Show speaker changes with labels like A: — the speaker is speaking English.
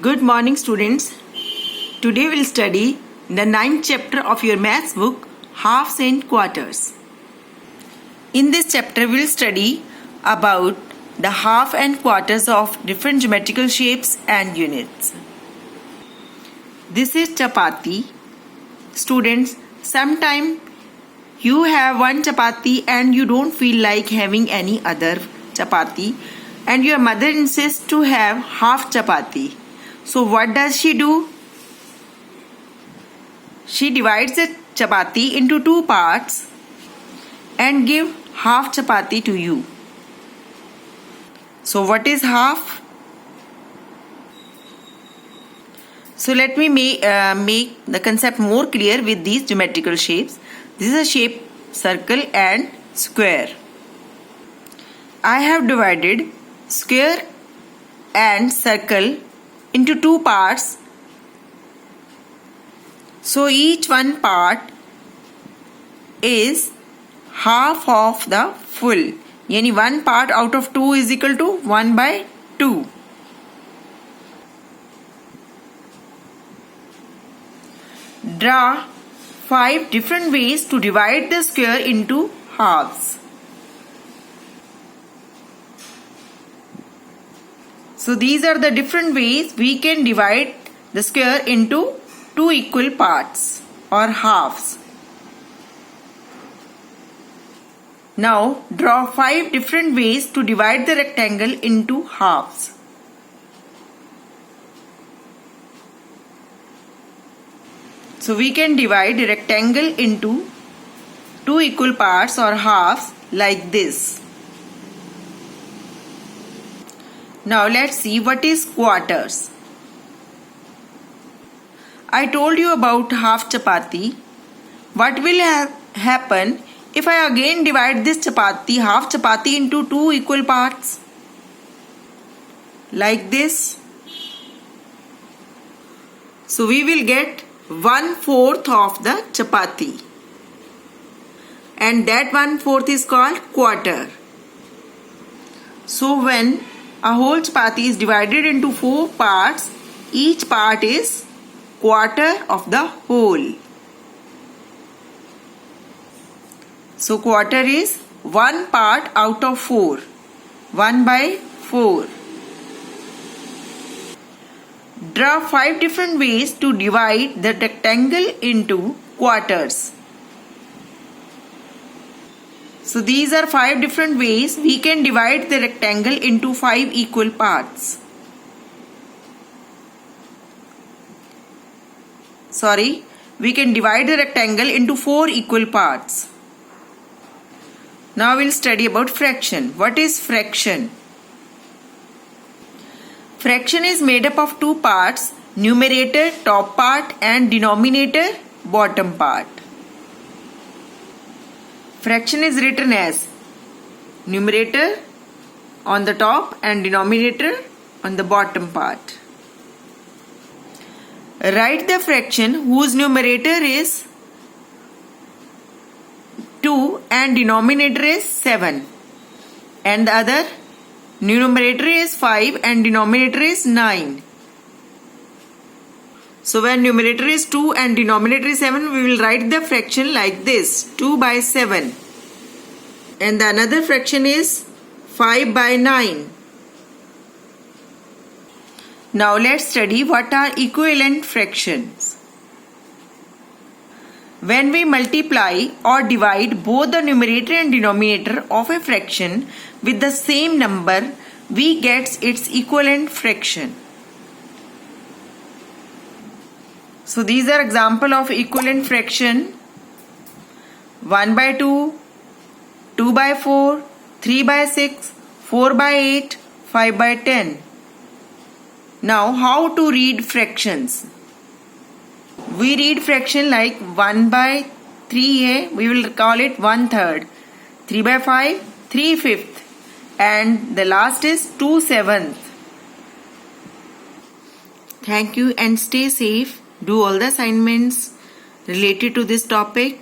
A: Good morning, students. Today we'll study the 9th chapter of your maths book, Halves and Quarters. In this chapter, we'll study about the half and quarters of different geometrical shapes and units. This is chapati. Students, sometime you have one chapati and you don't feel like having any other chapati, and your mother insists to have half chapati. So what does she do? She divides the chapati into two parts and give half chapati to you. So what is half? So let me make the concept more clear with these geometrical shapes. This is a shape circle and square. I have divided square and circle into two parts. So each one part is half of the full. Yani one part out of 2 is equal to 1 by 2. Draw 5 different ways to divide the square into halves. So these are the different ways we can divide the square into two equal parts or halves. Now draw 5 different ways to divide the rectangle into halves. So we can divide the rectangle into two equal parts or halves like this. Now let's see what is quarters. I told you about half chapati. What will happen if I again divide this half chapati into two equal parts? Like this. So we will get 1/4 of the chapati. And that 1/4 is called quarter. So when a whole chapati is divided into 4 parts, each part is quarter of the whole. So quarter is 1 part out of 4. 1 by 4. Draw 5 different ways to divide the rectangle into quarters. So these are 5 different ways we can divide the rectangle into 5 equal parts. We can divide the rectangle into 4 equal parts. Now we'll study about fraction. What is fraction? Fraction is made up of two parts, numerator top part and denominator bottom part. Fraction is written as numerator on the top and denominator on the bottom part. Write the fraction whose numerator is 2 and denominator is 7, and the other numerator is 5 and denominator is 9. So when numerator is 2 and denominator is 7, we will write the fraction like this, 2 by 7. And the another fraction is 5 by 9. Now let's study what are equivalent fractions. When we multiply or divide both the numerator and denominator of a fraction with the same number, we get its equivalent fraction. So these are example of equivalent fraction: 1 by 2, 2 by 4, 3 by 6, 4 by 8, 5 by 10. Now how to read fractions? We read fraction like 1 by 3a, we will call it 1/3. 3 by 5, 3/5. And the last is 2/7. Thank you and stay safe. Do all the assignments related to this topic.